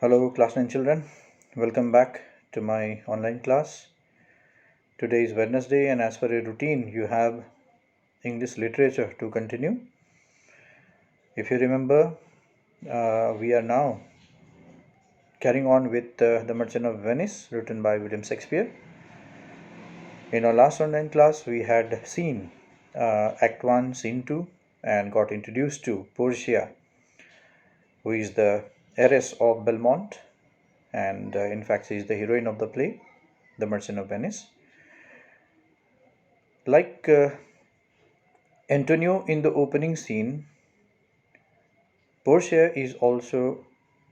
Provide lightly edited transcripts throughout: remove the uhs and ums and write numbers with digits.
Hello, class 9 children. Welcome back to my online class. Today is Wednesday, and as per a routine, you have English literature to continue. If you remember, we are now carrying on with The Merchant of Venice, written by William Shakespeare. In our last online class, we had seen Act 1, Scene 2, and got introduced to Portia, who is the heiress of Belmont, and in fact, she is the heroine of the play, The Merchant of Venice. Like Antonio in the opening scene, Portia is also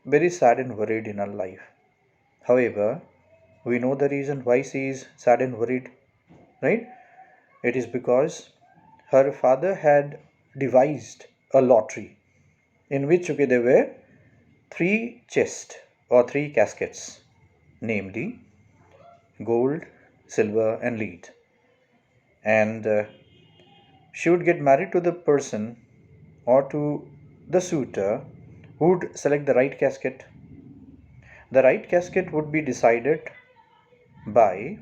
very sad and worried in her life. However, we know the reason why she is sad and worried, right? It is because her father had devised a lottery in which there were three chests or three caskets, namely gold, silver, and lead. And she would get married to the person or to the suitor who would select the right casket. The right casket would be decided by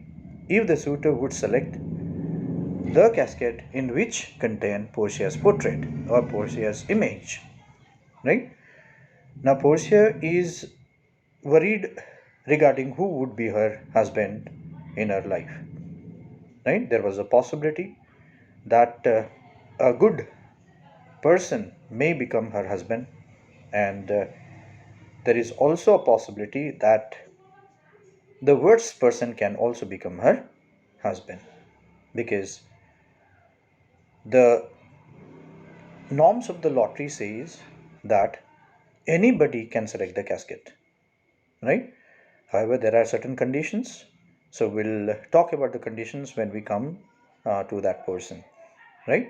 if the suitor would select the casket in which contain Portia's portrait or Portia's image. Right? Now Portia is worried regarding who would be her husband in her life. Right? There was a possibility that a good person may become her husband, and there is also a possibility that the worst person can also become her husband, because the norms of the lottery says that anybody can select the casket, right? However, there are certain conditions, so we'll talk about the conditions when we come to that person, right?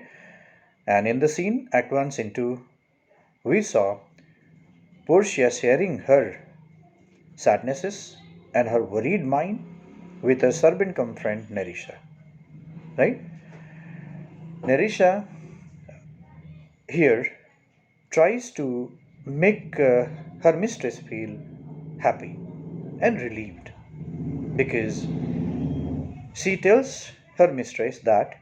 And in the scene Act 1 Scene 2, we saw Portia sharing her sadnesses and her worried mind with her servant come friend Nerisha, right? Nerisha here tries to make her mistress feel happy and relieved, because she tells her mistress that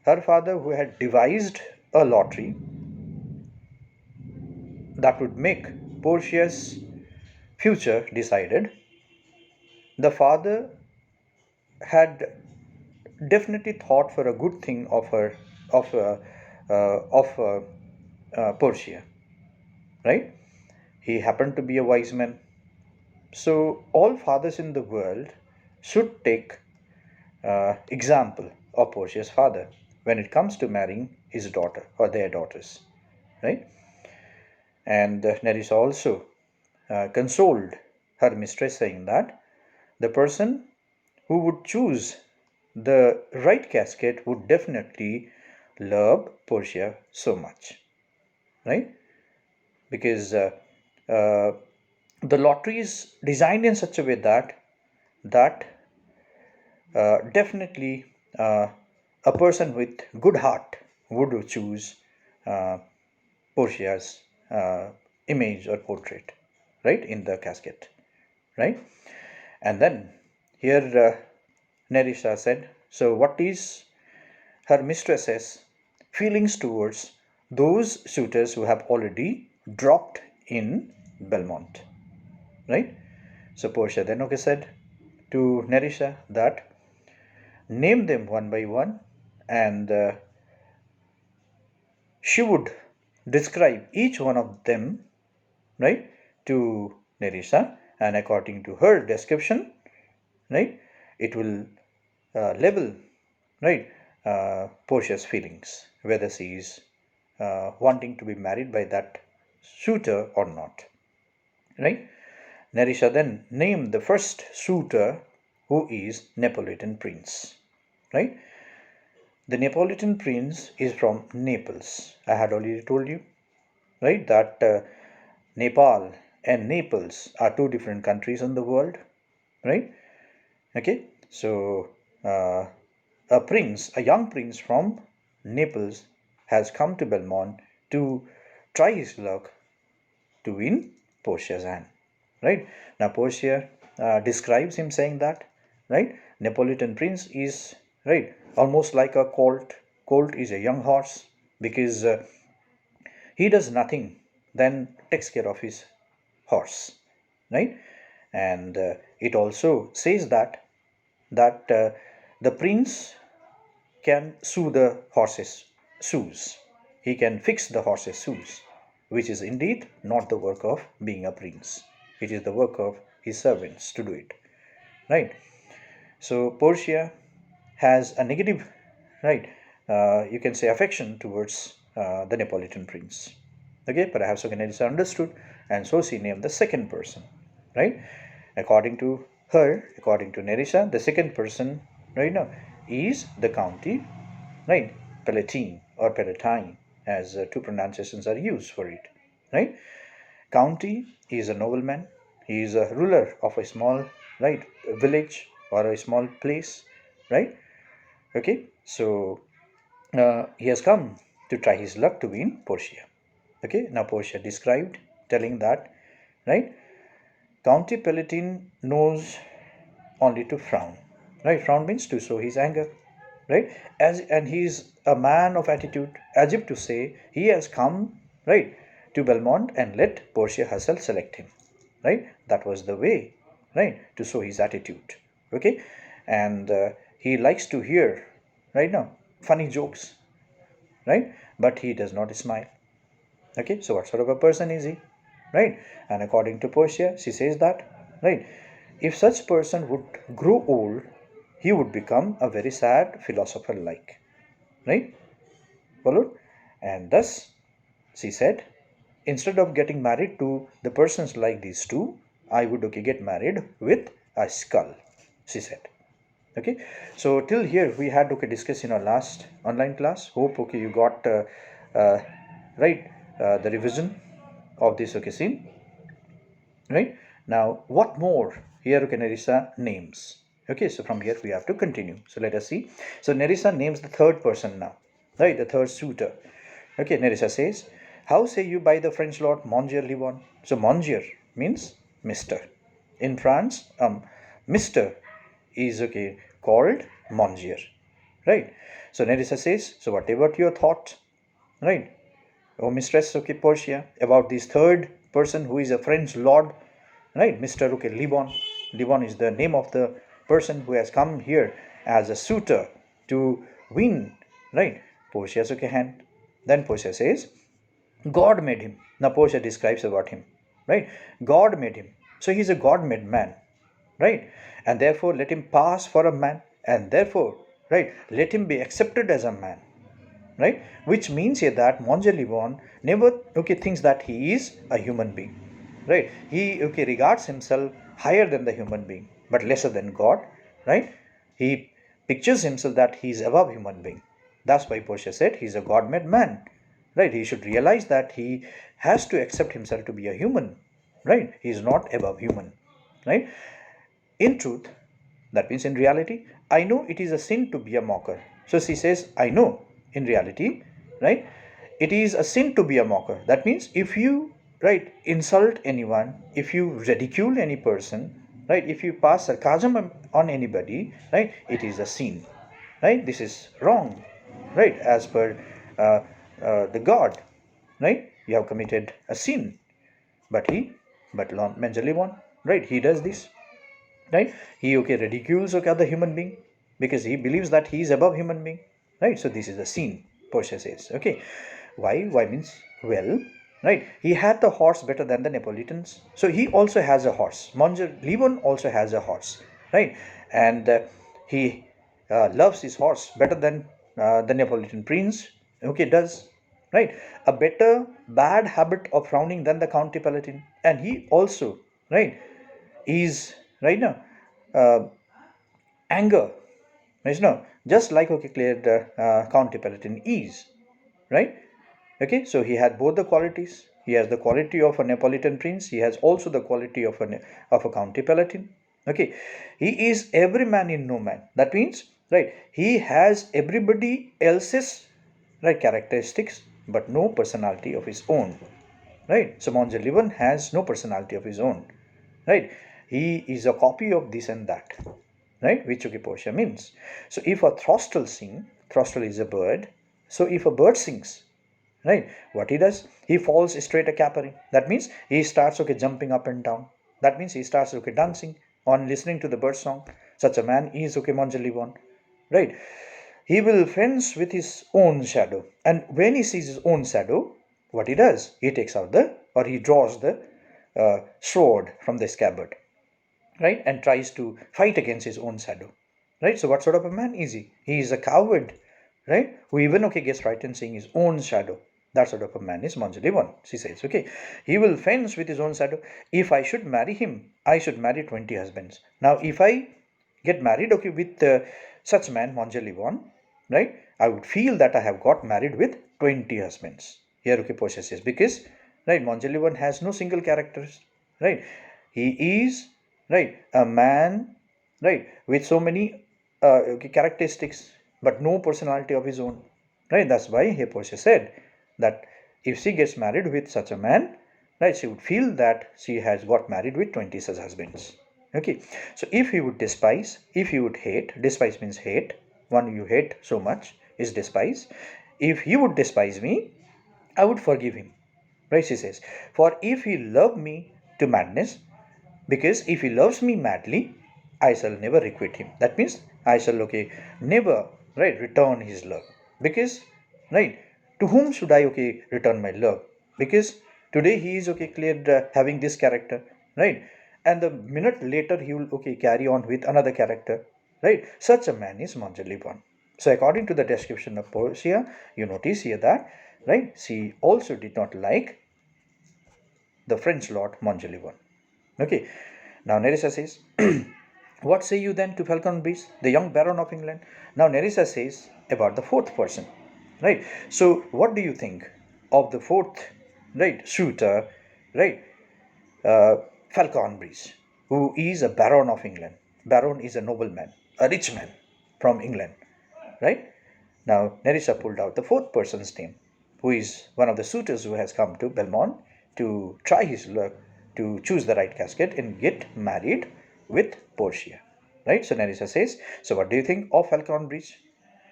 her father, who had devised a lottery that would make Portia's future decided, the father had definitely thought for a good thing of her, of Portia, right? He happened to be a wise man. So all fathers in the world should take example of Portia's father when it comes to marrying his daughter or their daughters, right? And Nerissa also consoled her mistress, saying that the person who would choose the right casket would definitely love Portia so much, right? Because the lottery is designed in such a way that definitely a person with good heart would choose uh, Portia's image or portrait, right, in the casket, right? And then here Nerissa said, so what is her mistress's feelings towards those suitors who have already dropped in Belmont, right? So Portia then said to Nerissa that name them one by one, and she would describe each one of them, right, to Nerissa, and according to her description, right, it will level, right, Portia's feelings, whether she is wanting to be married by that suitor or not, right? Nerissa then named the first suitor, who is Neapolitan Prince, right? The Neapolitan Prince is from Naples. I had already told you, right, that Nepal and Naples are two different countries in the world, right? Okay, so a young prince from Naples, has come to Belmont to try his luck to win Portia's hand, right? Now Portia describes him saying that, right? Neapolitan Prince is, right, almost like a colt. Colt is a young horse because he does nothing then takes care of his horse, right? And it also says that the prince can sew the horse's shoes. He can fix the horse's shoes, which is indeed not the work of being a prince. It is the work of his servants to do it, right? So Portia has a negative, right? You can say affection towards the Neapolitan prince. Okay, perhaps Oceanidis understood, and so she named the second person, right? According to her, according to Nerissa, the second person, right now, is the county, right? Palatine or Palatine, as two pronunciations are used for it, right? County is a nobleman. He is a ruler of a small, right, village or a small place, right? Okay, so he has come to try his luck to win Portia. Okay, now Portia described, telling that, right, County Palatine knows only to frown. Right, frown means to show his anger. Right, and he is a man of attitude, as if to say he has come, right, to Belmont and let Portia herself select him. Right, that was the way, right, to show his attitude. Okay, and he likes to hear, right now, funny jokes, right, but he does not smile. Okay, so what sort of a person is he, right? And according to Portia, she says that, right, if such person would grow old, he would become a very sad philosopher like, right? Followed? And thus she said, instead of getting married to the persons like these two, I would, okay, get married with a skull, she said. Okay, so till here we had, okay, discuss in our last online class. Hope, okay, you got uh, right, the revision of this, okay, scene, right? Now what more here, okay, Nerissa names. Okay, so from here we have to continue, so let us see. So Nerissa names the third person now, right, the third suitor. Okay, Nerissa says, how say you by the French lord Monsieur Livon? So Monsieur means Mr. In France, Mr. is, okay, called Monsieur, right? So Nerissa says, so whatever your thought, right, oh mistress, okay, Portia, about this third person who is a French lord, right, Mr. Okay, Livon. Livon is the name of the person who has come here as a suitor to win, right, Portia's, okay, hand. Then Portia says, God made him. Now Portia describes about him, right? God made him. So he's a God made man, right? And therefore let him pass for a man, and therefore, right, let him be accepted as a man, right? Which means here that Monsieur Livon never, okay, thinks that he is a human being, right? He, okay, regards himself higher than the human being, but lesser than God, right? He pictures himself that he is above human being. That's why Portia said he's a God-made man, right? He should realize that he has to accept himself to be a human, right? He is not above human, right? In truth, that means in reality, I know it is a sin to be a mocker. So she says, I know in reality, right, it is a sin to be a mocker. That means if you, right, insult anyone, if you ridicule any person, right, if you pass sarcasm on anybody, right, it is a sin, right? This is wrong, right, as per the God, right? You have committed a sin. But mentally one, right, he does this, right? He, okay, ridicules, okay, other human being because he believes that he is above human being, right? So this is a sin, Portia says. Okay, why means, well, right, he had the horse better than the Neapolitans, so he also has a horse. Monsieur Livon also has a horse, right? And he loves his horse better than the Neapolitan prince, okay, does, right? A better bad habit of frowning than the county palatine, and he also, right, is, right now, uh, anger, is no, just like, okay, clear the county palatine is, right? Okay, so he had both the qualities. He has the quality of a Neapolitan prince. He has also the quality of a county palatine. Okay, he is every man in no man. That means, right, he has everybody else's, right, characteristics, but no personality of his own. Right. So Monsieur Livon has no personality of his own. right? He is a copy of this and that, right? Which okay, Portia means. So if a throstle sing, throstle is a bird. So if a bird sings, right, what he does, he falls straight a capering. That means he starts okay jumping up and down. That means he starts okay dancing on listening to the bird song. Such a man is okay Manjalivan, right? He will fence with his own shadow, and when he sees his own shadow, what he does, he takes out the or he draws the sword from the scabbard, right, and tries to fight against his own shadow, right? So what sort of a man is he? He is a coward, right, who even okay gets frightened seeing his own shadow. That sort of a man is Manjalivan. She says, okay, he will fence with his own shadow. If I should marry him, I should marry 20 husbands. Now if I get married okay with such man Manjalivan, right, I would feel that I have got married with 20 husbands. Here okay Portia says, because right, Manjalivan has no single characters, right? He is, right, a man, right, with so many okay, characteristics, but no personality of his own, right? That's why here Portia said that if she gets married with such a man, right, she would feel that she has got married with 20 such husbands. Okay, so if he would despise, if he would hate, despise means hate, one you hate so much is despise. If he would despise me, I would forgive him. Right, she says, for if he love me to madness, because if he loves me madly, I shall never requite him. That means I shall okay never right return his love. Because right, to whom should I okay return my love? Because today he is okay cleared having this character, right? And the minute later he will okay carry on with another character, right? Such a man is Manjaliban. So according to the description of Portia, you notice here that right, she also did not like the French lord Manjaliban. Okay, now Nerissa says, what say you then to Falcon Breeze, the young baron of England? Now Nerissa says about the fourth person, right? So what do you think of the fourth, right, suitor, right, uh, Falcon Breeze, who is a baron of England? Baron is a nobleman, a rich man from England, right? Now Nerissa pulled out the fourth person's name, who is one of the suitors who has come to Belmont to try his luck to choose the right casket and get married with Portia. Right? So Nerissa says, so what do you think of Falcon Bridge?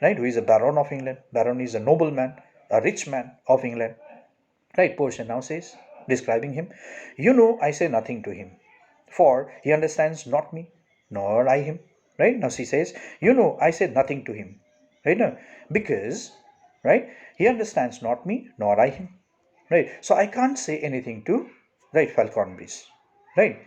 Right? Who is a baron of England? Baron is a nobleman, a rich man of England. Right? Portia now says, describing him, you know, I say nothing to him, for he understands not me, nor I him. Right? Now she says, you know, I said nothing to him. Right? Now, because, right, he understands not me, nor I him. Right? So I can't say anything to, right, Falcon Breeze. Right?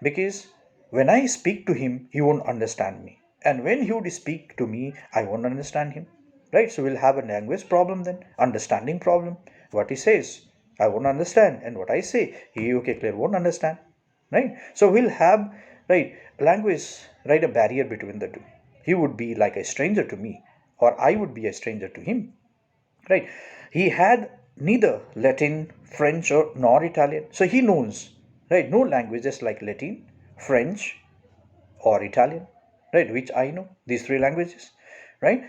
Because when I speak to him, he won't understand me. And when he would speak to me, I won't understand him. Right? So we'll have a language problem then, understanding problem. What he says, I won't understand. And what I say, he okay, clear won't understand. Right? So we'll have, right, language, right, a barrier between the two. He would be like a stranger to me, or I would be a stranger to him. Right? He had neither Latin, French, or nor Italian. So he knows, right, no languages like Latin, French, or Italian, right, which I know, these three languages, right?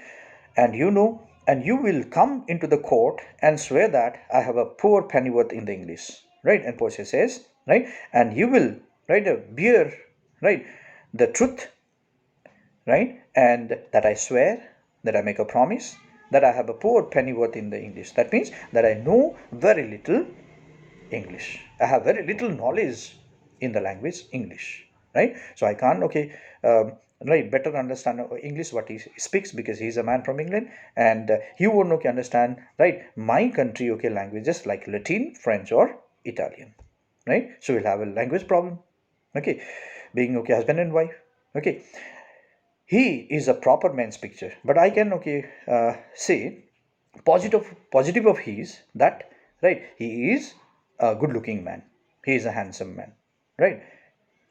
And you know, and you will come into the court and swear that I have a poor pennyworth in the English, right? And Portia says, right, and you will, right, bear, right, the truth, right, and that I swear, that I make a promise, that I have a poor pennyworth in the English. That means that I know very little English. I have very little knowledge in the language English, right? So I can't, okay, right, better understand English what he speaks because he's a man from England, and he won't okay understand, right, my country okay languages like Latin, French, or Italian, right? So we'll have a language problem, okay, being okay husband and wife, okay. He is a proper man's picture, but I can okay say positive of his that right, he is a good looking man, he is a handsome man, right?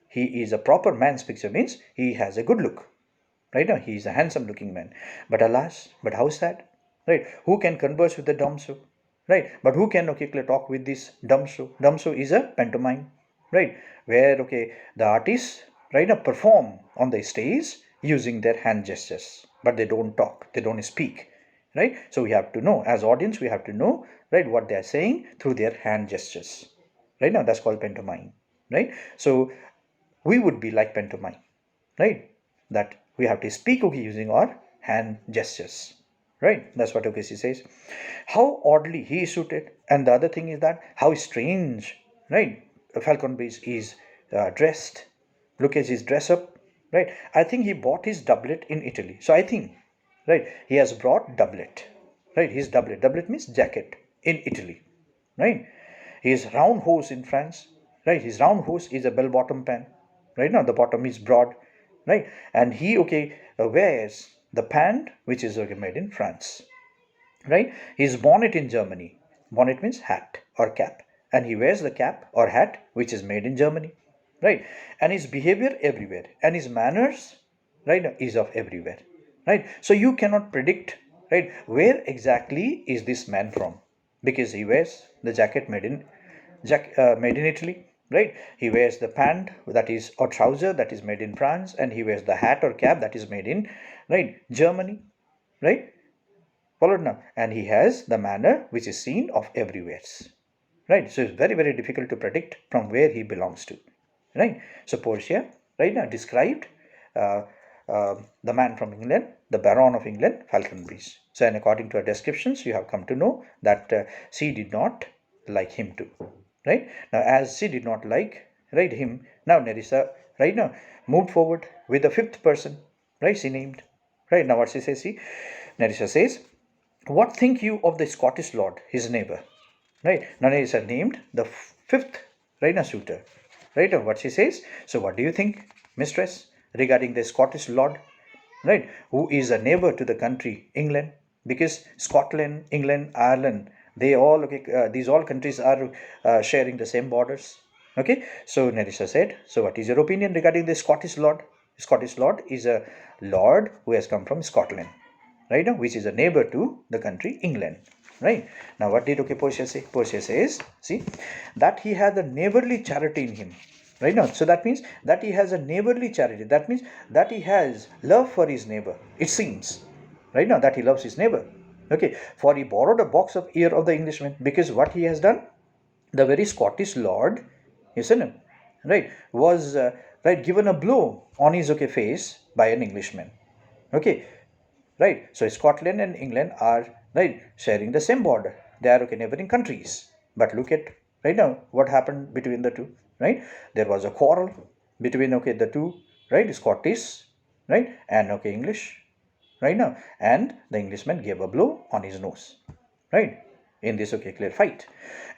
He is a proper man's picture means he has a good look, right? Now he is a handsome looking man, but alas, but how sad, right? Who can converse with the dumb show, right? But who can okay talk with this dumb show? Dumb show is a pantomime, right, where okay the artists, right, perform on the stage using their hand gestures, but they don't talk, they don't speak, right? So we have to know, as audience we have to know, right, what they are saying through their hand gestures, right? Now that's called pantomime, right? So we would be like pantomime, right? That we have to speak, okay, using our hand gestures, right? That's what, okay, she says. How oddly he is suited, and the other thing is that how strange, right? Falconbridge is dressed. Look at his dress up, right? I think he bought his doublet in Italy. So I think, right, he has brought doublet, right? His doublet. Doublet means jacket in Italy, right? His round hose in France, right? His round hose is a bell-bottom pant, right? Now the bottom is broad, right? And he, okay, wears the pant which is, okay, made in France, right? His bonnet in Germany. Bonnet means hat or cap, and he wears the cap or hat which is made in Germany, right? And his behavior everywhere, and his manners, right, is of everywhere, right? So you cannot predict, right, where exactly is this man from, because he wears the jacket made in Italy, right? He wears the pant that is or trouser that is made in France, and he wears the hat or cap that is made in, right, Germany, right? Followed now, and he has the manner which is seen of everywhere, right? So it's very, very difficult to predict from where he belongs to, right? So Portia, right now, described uh, the man from England, the Baron of England, Falconbridge. So, and according to her descriptions, you have come to know that she did not like him too, right? Now, as she did not like, right, him, now Nerissa, right now, moved forward with the fifth person, right? She named, right? Now, what she says, Nerissa says, what think you of the Scottish lord, his neighbor? Right? Nerissa named the fifth, right, now suitor. Right? What she says. So, what do you think, mistress, regarding the Scottish lord? Right? Who is a neighbor to the country England? Because Scotland, England, Ireland, they all, okay, these all countries are sharing the same borders. Okay. So Nerissa said. So, what is your opinion regarding the Scottish lord? Scottish lord is a lord who has come from Scotland, right now, which is a neighbor to the country England, right? Now, what did, okay, Portia say? Portia says, see, that he had a neighborly charity in him, right now. So that means that he has a neighborly charity. That means that he has love for his neighbor. It seems, right now, that he loves his neighbor. Okay, for he borrowed a box of ear of the Englishman, because what he has done, the very Scottish lord, isn't it, right, was right, given a blow on his, okay, face by an Englishman. Okay, right? So Scotland and England are, right, sharing the same border. They are, okay, neighboring countries. But look at, right now, what happened between the two, right? There was a quarrel between, okay, the two, right, Scottish, right, and, okay, English, right now, and the Englishman gave a blow on his nose, right, in this, okay, clear fight,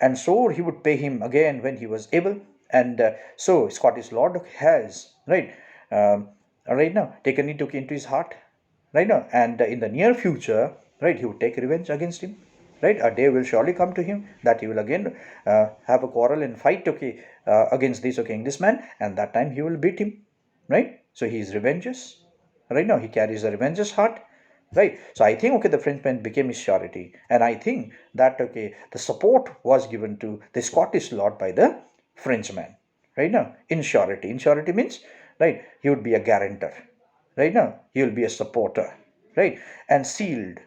and so he would pay him again when he was able, and so Scottish lord has, right, right now, taken it, okay, into his heart, right now, and in the near future, right, he would take revenge against him, right? A day will surely come to him that he will again have a quarrel and fight, okay, against this, okay, Englishman, and that time he will beat him, right? So he is revengeous, right now, he carries a revengeous heart, right? So I think, okay, the Frenchman became his surety, and I think that, okay, the support was given to the Scottish lord by the Frenchman, right now, in surety. In surety means, right, he would be a guarantor, right now, he will be a supporter, right, and sealed,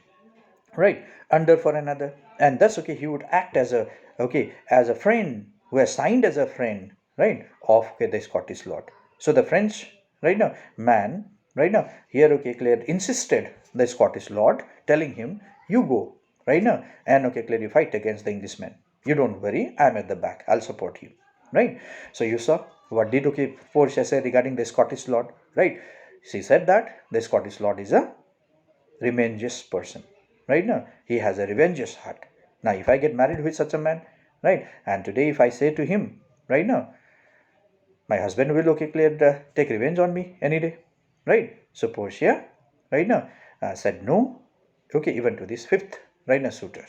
right, under for another, and thus, okay, he would act as a, okay, as a friend who has signed as a friend, right, of, okay, the Scottish lord. So the French, right now, man, right now, here, okay, clear, insisted the Scottish lord, telling him, you go, right now, and, okay, clearly fight against the Englishman. You don't worry, I'm at the back, I'll support you, right? So you saw what did, okay, Portia say regarding the Scottish lord, right? She said that the Scottish lord is a revengeous person, right now, he has a revengeous heart. Now, if I get married with such a man, right, and today if I say to him, right now, my husband will, okay, clear, take revenge on me any day, right? So Portia, right now, said no, okay, even to this fifth, right now, suitor,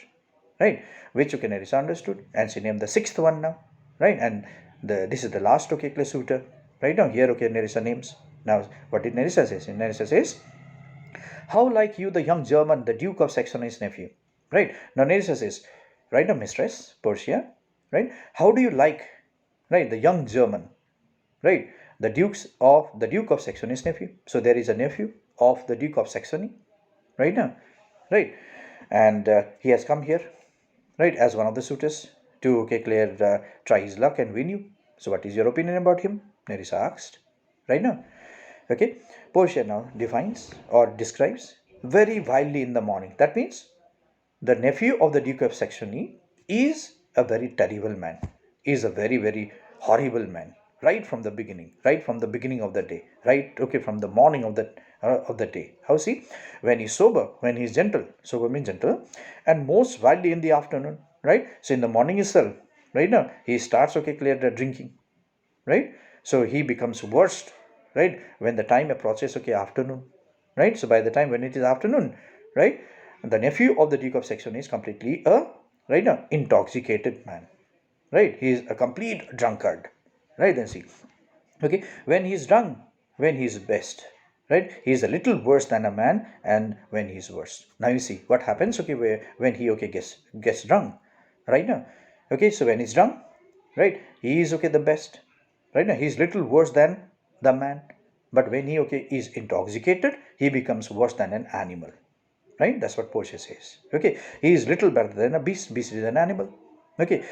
right, which, okay, Nerissa understood, and she named the sixth one now, right, and this is the last, okay, clear, suitor, right now, here, okay, Nerissa names. Now, what did Nerissa say? Nerissa says, how like you the young German, the Duke of Saxony's nephew? Right? Now Nerissa says, right now, mistress, Portia, right? How do you like, right, the young German, right? The Duke of Saxony's nephew. So there is a nephew of the Duke of Saxony, right now, right? And he has come here, right, as one of the suitors to, okay, clear, try his luck and win you. So what is your opinion about him? Nerissa asked. right now. Okay, Portia now defines or describes very wildly in the morning. That means the nephew of the Duke of Saxony is a very terrible man, is a very, very horrible man, right from the beginning of the day, right, okay, from the morning of the day. How's he? When he's sober, when he's gentle, sober means gentle, and most wildly in the afternoon, right? So in the morning itself, right now, he starts, okay, clear the drinking, right? So he becomes worst, right, when the time approaches, okay, afternoon, right? So by the time when it is afternoon, right, the nephew of the Duke of Saxony is completely a, right now, intoxicated man, right? He is a complete drunkard, right? Then see, okay, when he's drunk, when he's best, right, he's a little worse than a man, and when he's worse, now you see what happens, okay, when he, okay, gets drunk, right now, okay, so when he's drunk, right, he is, okay, the best, right now, he's little worse than the man, but when he, okay, is intoxicated, he becomes worse than an animal, right? That's what Portia says. Okay, he is little better than a beast. Beast is an animal. Okay,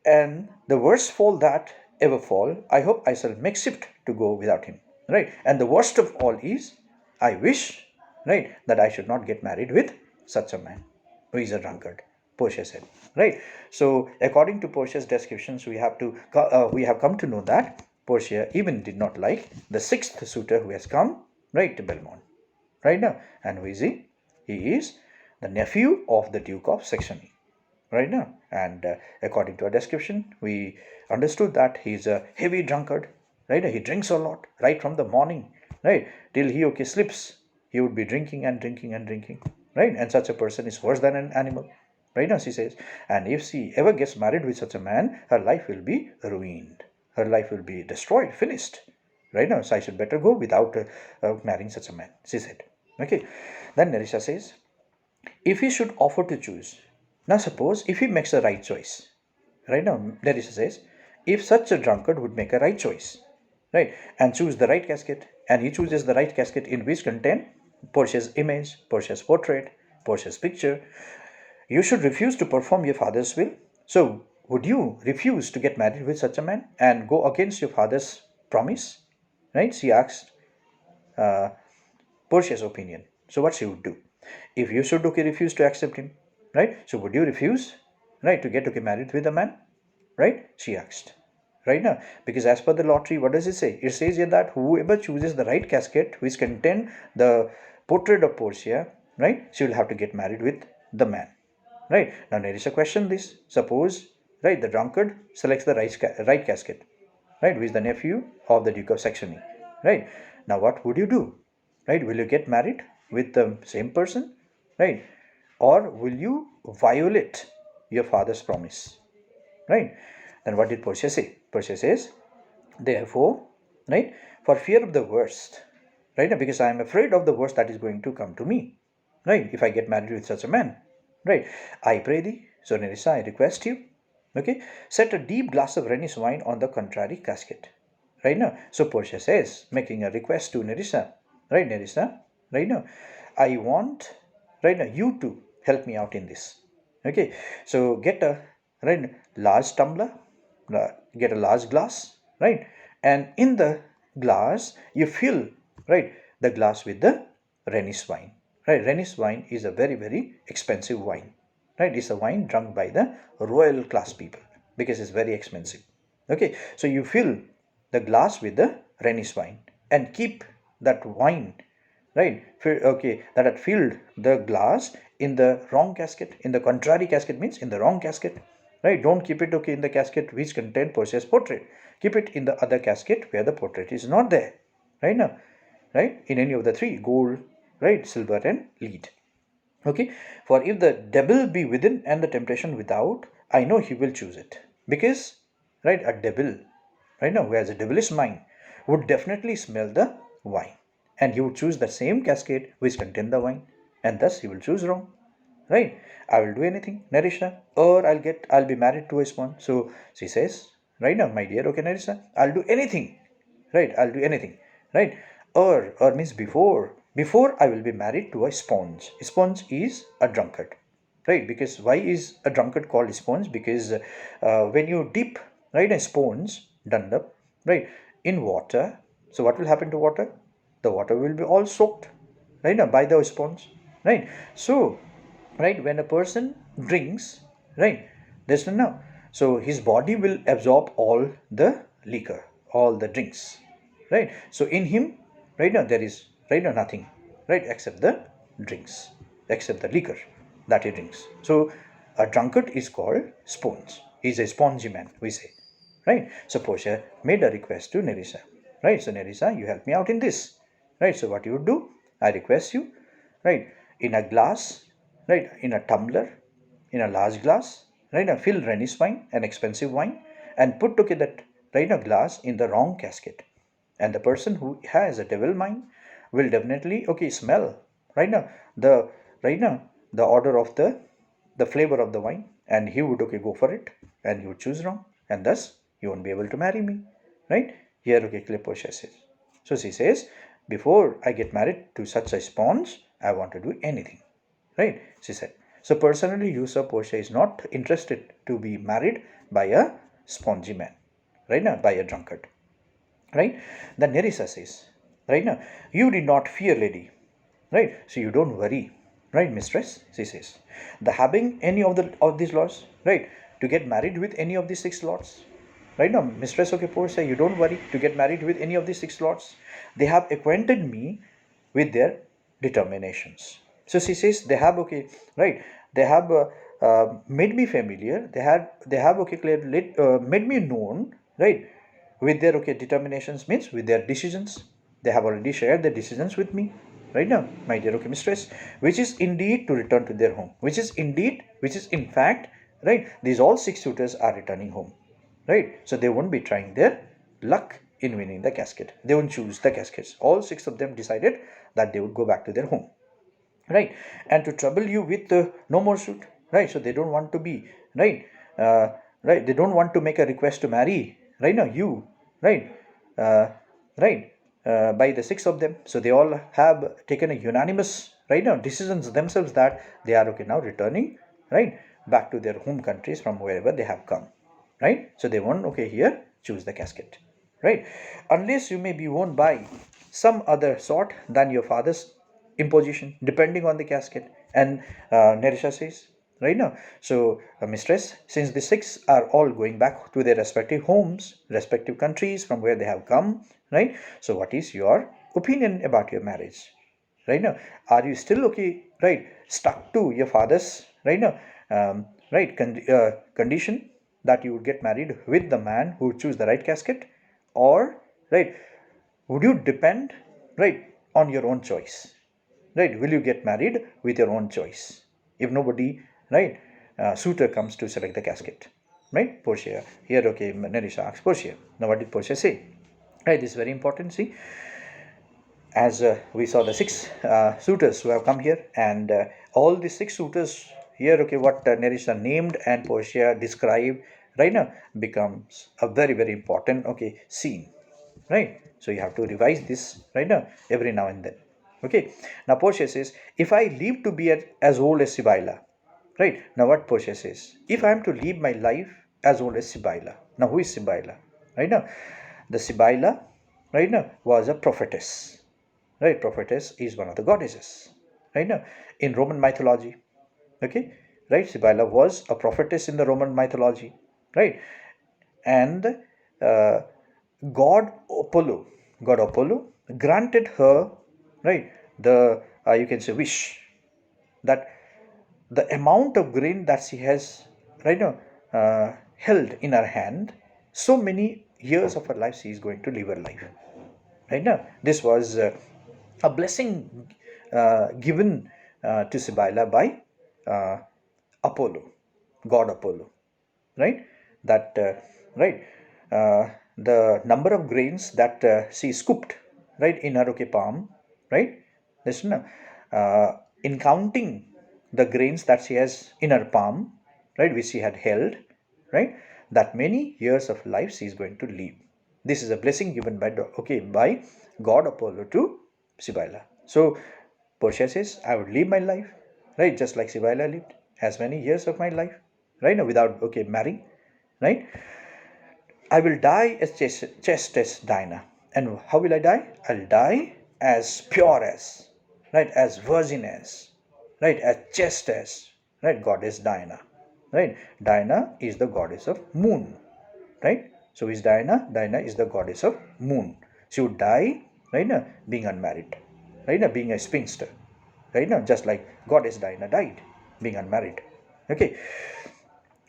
and the worst fall that ever fall, I hope I shall make shift to go without him, right? And the worst of all is, I wish, right, that I should not get married with such a man who is a drunkard. Portia said, right? So according to Portia's descriptions, we have come to know that Portia even did not like the sixth suitor who has come, right, to Belmont, right now. And who is he? He is the nephew of the Duke of Saxony, right now. And according to our description, we understood that he's a heavy drunkard, right? He drinks a lot, right from the morning, right, till he, okay, sleeps. He would be drinking and drinking and drinking, right? And such a person is worse than an animal, right now, she says. And if she ever gets married with such a man, her life will be ruined. Her life will be destroyed, finished, right now. So I should better go without marrying such a man, she said. Okay. Then Nerissa says, if he should offer to choose, now suppose if he makes the right choice, right now, Nerissa says, if such a drunkard would make a right choice, right, and choose the right casket, and he chooses the right casket in which contain Portia's image, Portia's portrait, Portia's picture, you should refuse to perform your father's will. So, would you refuse to get married with such a man and go against your father's promise? Right? She asked uh, Portia's opinion. So, what she would do? If you should, okay, refuse to accept him, right? So, would you refuse, right, to get, okay, married with a man, right? She asked. Right now, because as per the lottery, what does it say? It says here that whoever chooses the right casket which contain the portrait of Portia, right, she will have to get married with the man. Right. Now there is a question this. Suppose, right, the drunkard selects the right casket, right, who is the nephew of the Duke of Saxony. Right. Now what would you do? Right? Will you get married with the same person? Right? Or will you violate your father's promise? Right? Then what did Portia say? Portia says, therefore, right, for fear of the worst, right, because I am afraid of the worst that is going to come to me, right, if I get married with such a man, right, I pray thee, so Nerissa, I request you, okay, set a deep glass of Rhenish wine on the contrary casket, right now. So Portia says, making a request to Nerissa, right, Nerissa, right now, I want, right now, you to help me out in this, okay. So get a, right, large tumbler, get a large glass, right, and in the glass you fill, right, the glass with the Rhenish wine, right. Rhenish wine is a very, very expensive wine, right. It's a wine drunk by the royal class people because it's very expensive, okay. So you fill the glass with the Rhenish wine and keep that wine, right, okay, that had filled the glass in the wrong casket, in the contrary casket means in the wrong casket, right. Don't keep it, okay, in the casket which contain Portia's portrait. Keep it in the other casket where the portrait is not there, right now, right, in any of the three, gold, right, silver and lead, okay. For if the devil be within and the temptation without, I know he will choose it, because, right, a devil, right now, who has a devilish mind, would definitely smell the wine, and he would choose the same casket which contained the wine, and thus he will choose wrong, right. I will do anything, Narisha, or I'll be married to a swan. So she says, right now, my dear, okay, Narisha, I'll do anything, right, I'll do anything, right. Or means before I will be married to a sponge. Sponge is a drunkard, right, because why is a drunkard called sponge? Because when you dip, right, a sponge done up, right, in water, So what will happen to water? The water will be all soaked, right now, by the sponge, right? So, right, when a person drinks, right, there's no now. So his body will absorb all the liquor, all the drinks, right? So in him, right now, there is right now nothing, right, except the drinks, except the liquor that he drinks. So a drunkard is called sponge. He's a spongy man, we say, right? So Portia made a request to Nerissa, right? So Nerissa, you help me out in this, right? So what you would do? I request you, right, in a glass, right, in a tumbler, in a large glass, right, now fill Rhenish wine, an expensive wine, and put together that, right, now glass in the wrong casket. And the person who has a devil mind will definitely, okay, smell, right now, the, right now, the order of the flavor of the wine, and he would, okay, go for it, and he would choose wrong, and thus you won't be able to marry me, right? Here, okay, Portia says. So she says, before I get married to such a sponge, I want to do anything, right? She said. So personally, you, sir, Portia is not interested to be married by a spongy man, right now, by a drunkard, right? Then Nerissa says, right now, you did not fear, lady, right? So you don't worry, right, mistress? She says, the having any of these laws, right, to get married with any of these six lords, right now, mistress, okay, poor say, you don't worry to get married with any of these six lords. They have acquainted me with their determinations. So she says they have, okay, right, they have made me familiar. They have okay, clearly made me known, right, with their, okay, determinations means with their decisions. They have already shared their decisions with me, right now, my dear, okay, mistress, which is indeed to return to their home, which is in fact, right, these all six suitors are returning home, right? So they won't be trying their luck in winning the casket. They won't choose the caskets. All six of them decided that they would go back to their home, right? And to trouble you with no more suit, right? So they don't want to be, right, uh, right, they don't want to make a request to marry, right now, you, right, uh, right, by the six of them. So they all have taken a unanimous, right now, decisions themselves that they are, okay, now returning, right, back to their home countries from wherever they have come, right? So they won't, okay, here choose the casket, right? Unless you may be won by some other sort than your father's imposition, depending on the casket. And Nerisha says, right now, so mistress, since the six are all going back to their respective homes, respective countries from where they have come, right? So what is your opinion about your marriage? Right now, are you still, okay, right, stuck to your father's, right now, right, condition that you would get married with the man who would choose the right casket, or, right, would you depend, right, on your own choice, right? Will you get married with your own choice if nobody, right, suitor comes to select the casket, right? Portia here, okay, Narisha asks Portia. Now what did Portia say? Right, this is very important. See, as we saw the six suitors who have come here, and all the six suitors here, okay, what Nerissa named and Portia described, right now, becomes a very, very important, okay, scene, right? So you have to revise this, right now, every now and then, okay? Now Portia says, if I live to be as old as Sibylla, right? Now what Portia says, if I am to live my life as old as Sibylla, now who is Sibylla, right now? The Sibylla, right now, was a prophetess, right? Prophetess is one of the goddesses, right now, in Roman mythology, okay, right? Sibylla was a prophetess in the Roman mythology, right? And uh, god apollo god Apollo granted her, right, the you can say wish that the amount of grain that she has, right now, held in her hand, so many years of her life she is going to live her life, right now. This was a blessing given to Sibylla by uh, Apollo, God Apollo, right? That, right, the number of grains that she scooped, right, in her, okay, palm, right? Listen, in counting the grains that she has in her palm, right, which she had held, right, that many years of life she is going to live. This is a blessing given by, okay, by God Apollo to Sibylla. So Portia says, I would live my life, right, just like Sibylla lived, as many years of my life, right, now, without, okay, marrying, right? I will die as chaste as Dinah, And how will I die? I'll die as pure as, right, as virgin as, right, as chaste as, right, goddess Diana, right. Diana is the goddess of moon, right. So is Diana? Diana is the goddess of moon. She would die, right, now, being unmarried, right, now, being a spinster, right, now, just like goddess Diana died, being unmarried. Okay,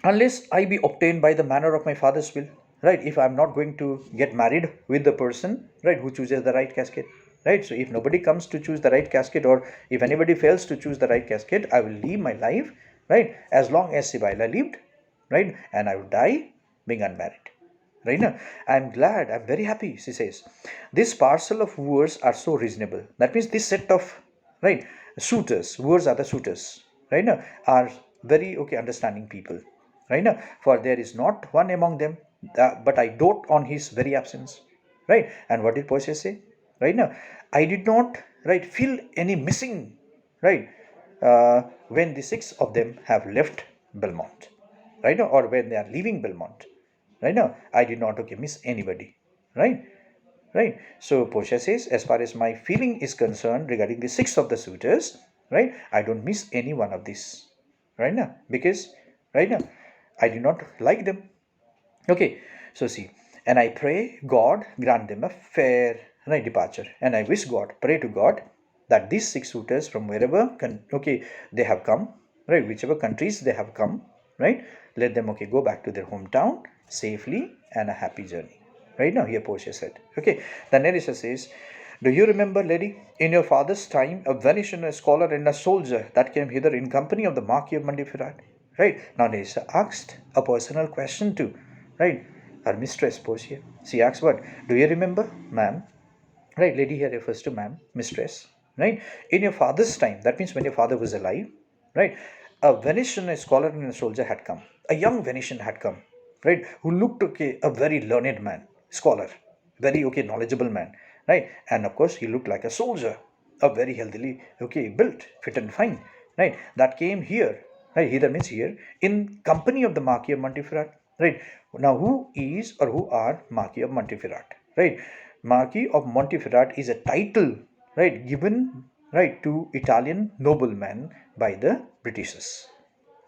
unless I be obtained by the manner of my father's will, right? If I'm not going to get married with the person, right, who chooses the right casket, right? So if nobody comes to choose the right casket, or if anybody fails to choose the right casket, I will live my life, right, as long as Sibylla lived, right, and I will die being unmarried. Right now, I'm glad, I'm very happy, she says. This parcel of wooers are so reasonable. That means this set of, right, suitors, wooers are the suitors, right now, are very okay, understanding people, right now. For there is not one among them, but I dote on his very absence, right. And what did Portia say? Right now, I did not, right, feel any missing, right, when the six of them have left Belmont, right now, or when they are leaving Belmont, right now. I did not okay miss anybody, right, right. So Portia says, as far as my feeling is concerned regarding the six of the suitors, right, I don't miss any one of these, right now, because right now I do not like them. Okay, so see, and I pray God grant them a fair, right, departure, and I wish God, pray to God, that these six suitors from wherever okay they have come, right, whichever countries they have come, right, let them okay go back to their hometown safely and a happy journey. Right now, here Portia said. Okay, the narrator says, do you remember, lady, in your father's time, a Venetian, a scholar, and a soldier that came hither in company of the Marquis of Monteferrat? Right now, narrator asked a personal question to, right, her mistress Portia. She asked, what? Do you remember, ma'am? Right, lady here refers to ma'am, mistress. Right, in your father's time, that means when your father was alive, right, a Venetian, a scholar, and a soldier had come. A young Venetian had come, right, who looked okay, a very learned man, scholar, very okay, knowledgeable man, right, and of course he looked like a soldier, a very healthily okay built, fit and fine, right, that came here, right, here means here, in company of the Marquis of Monteferrat, right. Now, who is or who are Marquis of Monteferrat, right? Marquis of Monteferrat is a title, right, given, right, to Italian noblemen by the Britishers,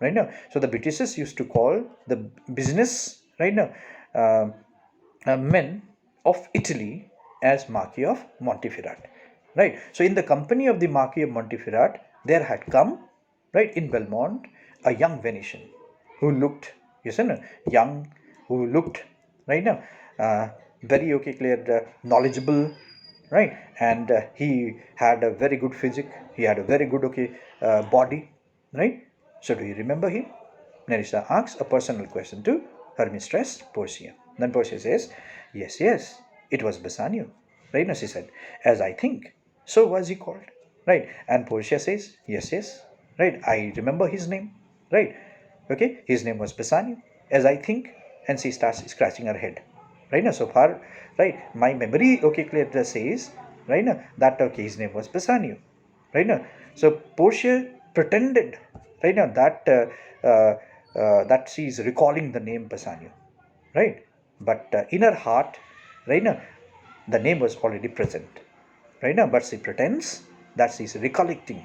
right now. So the Britishers used to call the business, right now, uh, men of Italy as Marquis of Monteferrat, right. So in the company of the Marquis of Monteferrat, there had come, right, in Belmont, a young Venetian who looked, yes, no, young, who looked, right now, very okay, clear, knowledgeable, right, and he had a very good physique, he had a very good okay body, right. So do you remember him? Nerissa asks a personal question to her mistress Portia. Then Portia says, yes, yes, it was Bassanio, right. Now she said, as I think, so was he called, right. And Portia says, yes, yes, right, I remember his name, right. Okay, his name was Bassanio, as I think. And she starts scratching her head, right now. So far, right, my memory okay clear says, right now, that okay his name was Bassanio, right now. So Portia pretended, right now, that she is recalling the name Bassanio, right, but in her heart, right now, the name was already present, right now, but she pretends that she is recollecting,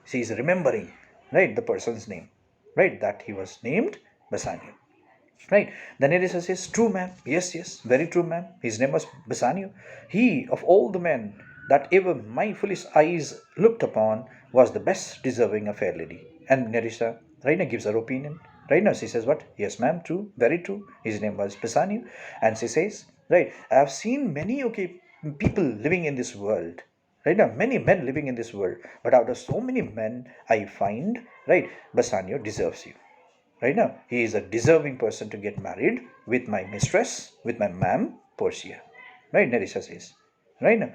she is remembering, right, the person's name, right, that he was named Bassanio. Right. The narrator says, true, ma'am. Yes, yes, very true, ma'am. His name was Bassanio. He, of all the men that ever my foolish eyes looked upon, was the best deserving a fair lady. And Nerissa, right now, gives her opinion. Right now, she says, what? Yes, ma'am, true, very true. His name was Bassanio. And she says, right, I have seen many okay people living in this world. Right now, many men living in this world. But out of so many men, I find, right, Bassanio deserves you. Right now, he is a deserving person to get married with my mistress, with my ma'am, Portia. Right, Nerissa says. Right now.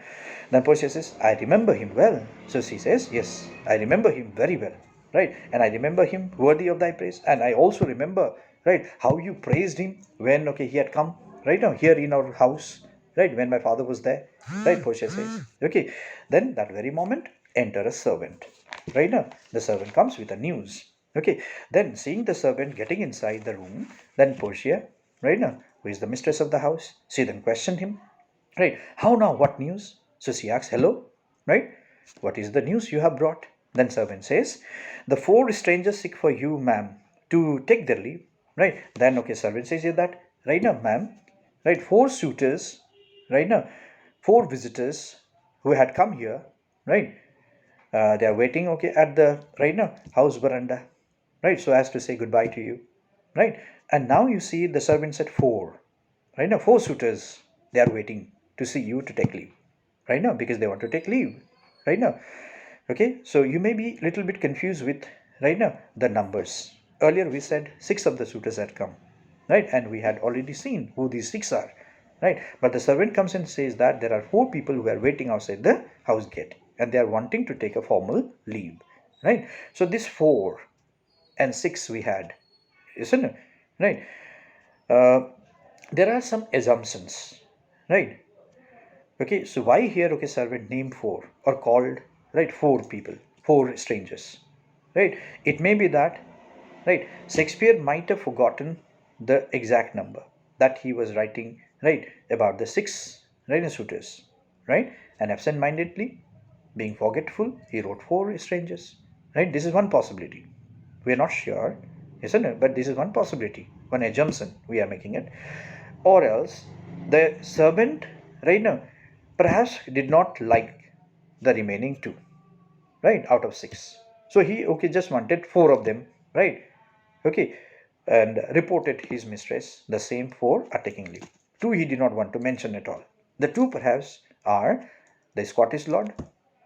Then Portia says, I remember him well. So she says, yes, I remember him very well. Right, and I remember him worthy of thy praise. And I also remember, right, how you praised him when, okay, he had come, right now, here in our house, right, when my father was there. Right, Portia says. Okay, then that very moment, enter a servant. Right now, the servant comes with the news. Okay, then seeing the servant getting inside the room, then Portia, right now, who is the mistress of the house, she then questioned him. Right? How now? What news? So she asks, hello, right? What is the news you have brought? Then servant says, the four strangers seek for you, ma'am, to take their leave. Right? Then okay, servant says that, right now, ma'am, right? Four suitors, right now, four visitors who had come here, right? They are waiting, okay, at the right now house veranda, right? So as to say goodbye to you, right? And now you see the servant said four, right now four suitors, they are waiting to see you to take leave, right now, because they want to take leave, right now. Okay, so you may be a little bit confused with right now the numbers. Earlier we said six of the suitors had come, right? And we had already seen who these six are, right? But the servant comes and says that there are four people who are waiting outside the house gate and they are wanting to take a formal leave, right? So this four and six we had, isn't it? Right? Uh, there are some assumptions, right? Okay, so why here, okay, servant named four or called, right, four people, four strangers, right? It may be that, right, Shakespeare might have forgotten the exact number that he was writing, right, about the six, right, suitors, right? And absent-mindedly, being forgetful, he wrote four strangers, right? This is one possibility. We are not sure, isn't it? But this is one possibility, one assumption we are making it. Or else the servant, right now, perhaps did not like the remaining two, right, out of six. So he, okay, just wanted four of them, right? Okay, and reported his mistress the same four are taking leave. Two he did not want to mention at all. The two perhaps are the Scottish lord,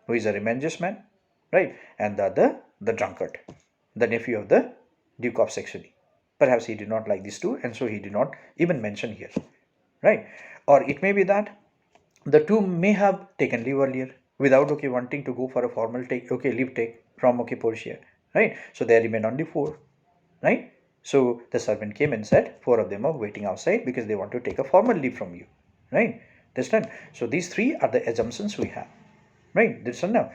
who is a remedious man, right, and the other, the drunkard, the nephew of the Duke of Saxony. Perhaps he did not like these two, and so he did not even mention here, right? Or it may be that the two may have taken leave earlier without, okay, wanting to go for a formal take, okay, leave take from, okay, Portia, right? So there remain only four, right? So the servant came and said, four of them are waiting outside because they want to take a formal leave from you, right? Understand? So these three are the assumptions we have, right? This one now.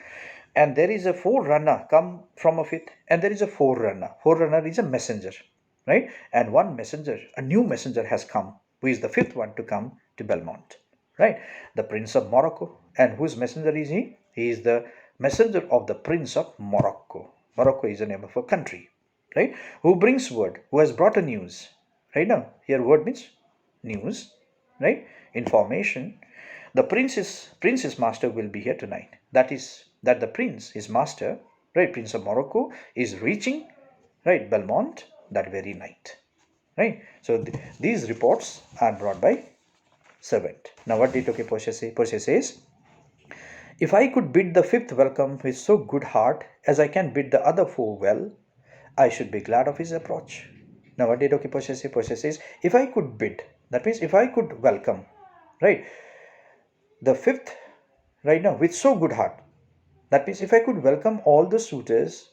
And there is a forerunner come from a fifth, and there is a forerunner. Forerunner is a messenger, right? And one messenger, a new messenger has come, who is the fifth one to come to Belmont, right? The Prince of Morocco. And whose messenger is he? He is the messenger of the Prince of Morocco. Morocco is the name of a country, right? Who brings word, who has brought a news, right? Now here word means news, right? Information. The prince's master will be here tonight. That is that the prince, his master, right, Prince of Morocco, is reaching, right, Belmont that very night, right? So these reports are brought by servant. Now what did, okay, Portia say? Portia says, if I could bid the fifth welcome with so good heart as I can bid the other four well, I should be glad of his approach. Now what did, okay, Portia say? Portia says, if I could bid, that means if I could welcome, right, the fifth, right now, with so good heart. That means if I could welcome all the suitors,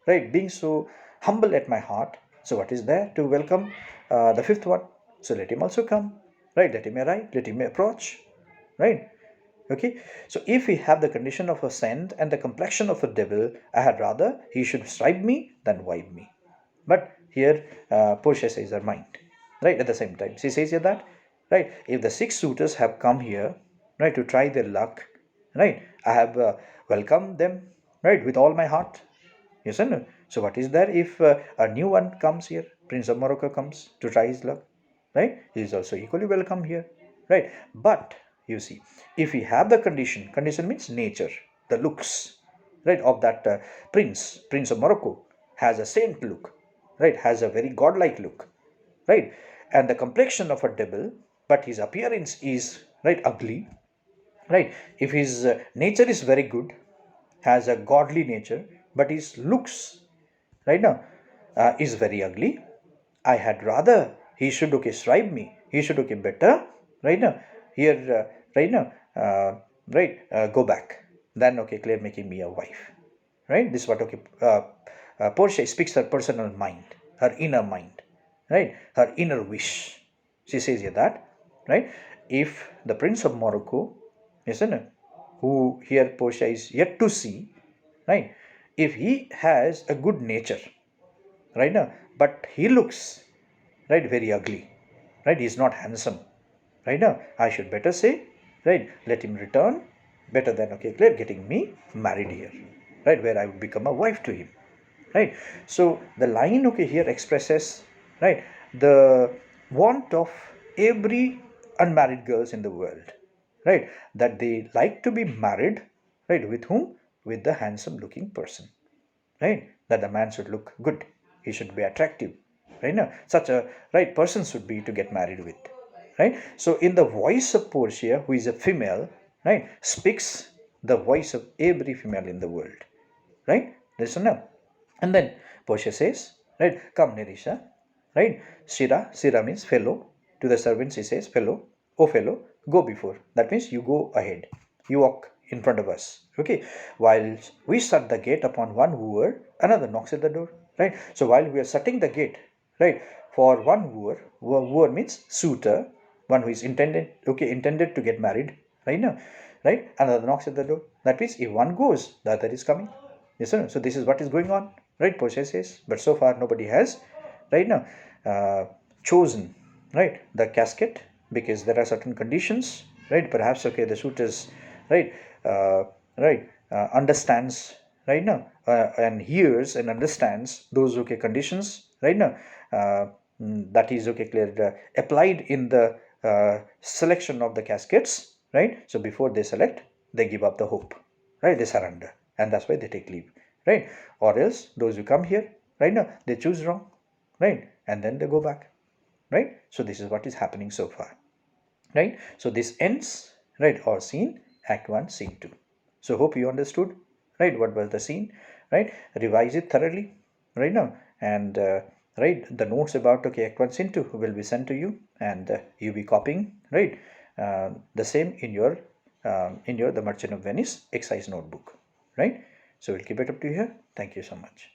right, being so humble at my heart, so what is there to welcome the fifth one? So let him also come, right? Let him arrive, let him approach, right? Okay, so if we have the condition of a saint and the complexion of a devil, I had rather he should stripe me than wipe me. But here, Portia says her mind, right? At the same time, she says here that, right, if the six suitors have come here, right, to try their luck, right, I have welcomed them, right, with all my heart. Yes or no? So what is there if a new one comes here, Prince of Morocco comes to try his luck, right? He is also equally welcome here, right? But you see, if we have the condition means nature, the looks, right, of that Prince of Morocco has a saint look, right, has a very godlike look, right, and the complexion of a devil, but his appearance is, right, ugly, right. If his nature is very good, has a godly nature, but his looks, right now, is very ugly, I had rather he should, okay, strive me, he should, okay, better, right now, here, right now, go back, than, okay, clear making me a wife, right? This is what, okay, Portia speaks her personal mind, her inner mind, right, her inner wish. She says here that, right, if the Prince of Morocco, isn't it, who here Portia is yet to see, right, if he has a good nature, right now, but he looks, right, very ugly, right, he's not handsome, right now, I should better say, right? Let him return, better than, okay, clear, getting me married here, right, where I would become a wife to him, right? So the line, okay, here expresses, right, the want of every unmarried girls in the world, right, that they like to be married, right, with whom? With the handsome looking person, right? That the man should look good, he should be attractive, right? Now such a right person should be to get married with, right? So in the voice of Portia, who is a female, right, speaks the voice of every female in the world, right? Listen up. And then Portia says, right, come Nerisha, right? Shira means fellow. To the servant she says, fellow, oh fellow, go before. That means you go ahead. You walk in front of us. Okay. While we shut the gate upon one wooer, another knocks at the door. Right. So while we are shutting the gate, right, for one wooer means suitor, one who is intended to get married, right now, right? Another knocks at the door. That means if one goes, the other is coming. Yes or no? So this is what is going on, right? Portia says, but so far nobody has, right now, chosen, right, the casket, because there are certain conditions, right? Perhaps, okay, the suitors, right, uh, right, understands, right now, and hears and understands those, okay, conditions, right now, that is, okay, clear, applied in the selection of the caskets, right? So before they select, they give up the hope, right? They surrender, and that's why they take leave, right? Or else those who come here, right now, they choose wrong, right, and then they go back, right? So this is what is happening so far, right? So this ends, right, or scene, act 1, scene 2. So hope you understood, right, what was the scene, right? Revise it thoroughly right now, and right, the notes about, okay, act 1, scene 2 will be sent to you, and you be copying, right, the same in your the Merchant of Venice exercise notebook, right? So we'll keep it up to here. Thank you so much.